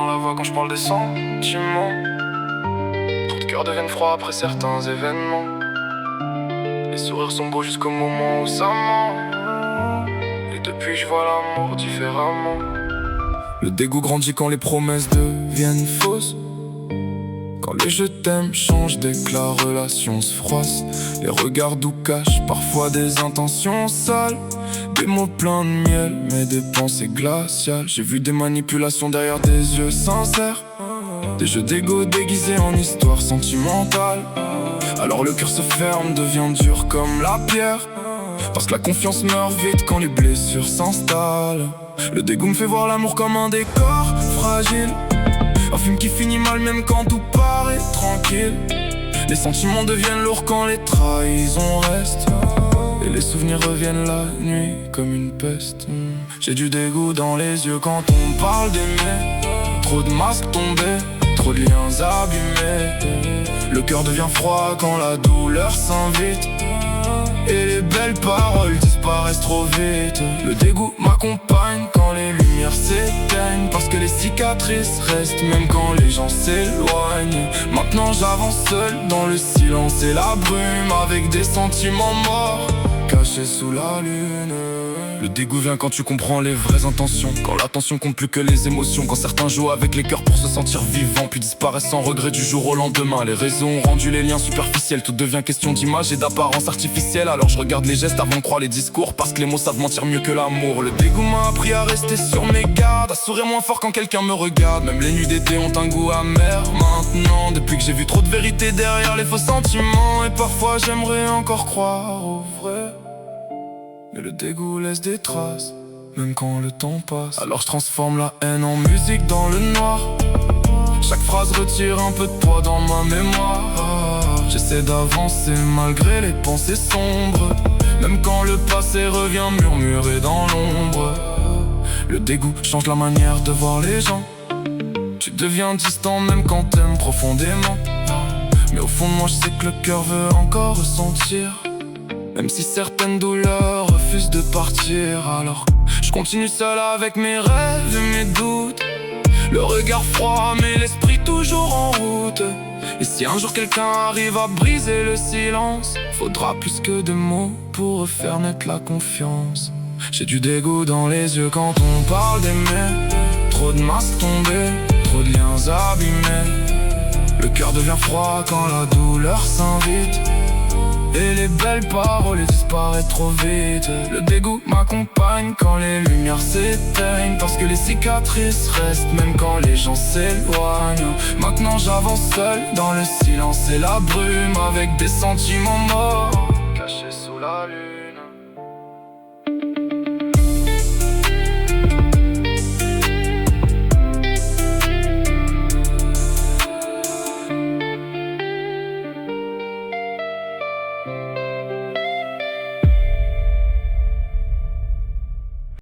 dans la voix quand je parle des sentiments. Trop de cœurs deviennent froids après certains événements. Les sourires sont beaux jusqu'au moment où ça ment. Et depuis je vois l'amour différemment. Le dégoût grandit quand les promesses deviennent fausses. Quand les je t'aime changent dès que la relation se froisse. Les regards doux cachent parfois des intentions sales. Des mots pleins de miel mais des pensées glaciales. J'ai vu des manipulations derrière des yeux sincères. Des jeux d'ego déguisés en histoire sentimentale. Alors le cœur se ferme, devient dur comme la pierre. Parce que la confiance meurt vite quand les blessures s'installent. Le dégoût me fait voir l'amour comme un décor fragile. Un film qui finit mal même quand tout paraît tranquille. Les sentiments deviennent lourds quand les trahisons restent. Et les souvenirs reviennent la nuit comme une peste. J'ai du dégoût dans les yeux quand on parle d'aimer. Trop de masques tombés, trop de liens abîmés. Le cœur devient froid quand la douleur s'invite. Et les belles paroles disparaissent trop vite. Le dégoût m'accompagne quand les lumières s'éteignent. Parce que les cicatrices restent même quand les gens s'éloignent. Maintenant j'avance seul dans le silence et la brume. Avec des sentiments morts cachés sous la lune. Le dégoût vient quand tu comprends les vraies intentions. Quand l'attention compte plus que les émotions. Quand certains jouent avec les cœurs pour se sentir vivants, puis disparaissent sans regret du jour au lendemain. Les réseaux ont rendu les liens superficiels. Tout devient question d'image et d'apparence artificielle. Alors je regarde les gestes avant de croire les discours. Parce que les mots savent mentir mieux que l'amour. Le dégoût m'a appris à rester sur mes gardes. À sourire moins fort quand quelqu'un me regarde. Même les nuits d'été ont un goût amer maintenant. Depuis que j'ai vu trop de vérité derrière les faux sentiments. Et parfois j'aimerais encore croire au vrai. Mais le dégoût laisse des traces, même quand le temps passe. Alors je transforme la haine en musique dans le noir. Chaque phrase retire un peu de poids dans ma mémoire. J'essaie d'avancer malgré les pensées sombres. Même quand le passé revient murmurer dans l'ombre. Le dégoût change la manière de voir les gens. Tu deviens distant même quand t'aimes profondément. Mais au fond de moi je sais que le cœur veut encore ressentir. Même si certaines douleurs refusent de partir. Alors je continue seul avec mes rêves et mes doutes. Le regard froid mais l'esprit toujours en route. Et si un jour quelqu'un arrive à briser le silence, faudra plus que de mots pour refaire naître la confiance. J'ai du dégoût dans les yeux quand on parle d'aimer. Trop de masques tombés, trop de liens abîmés. Le cœur devient froid quand la douleur s'invite. Et les belles paroles disparaissent trop vite. Le dégoût m'accompagne quand les lumières s'éteignent. Parce que les cicatrices restent même quand les gens s'éloignent. Maintenant j'avance seul dans le silence et la brume. Avec des sentiments morts cachés sous la lune.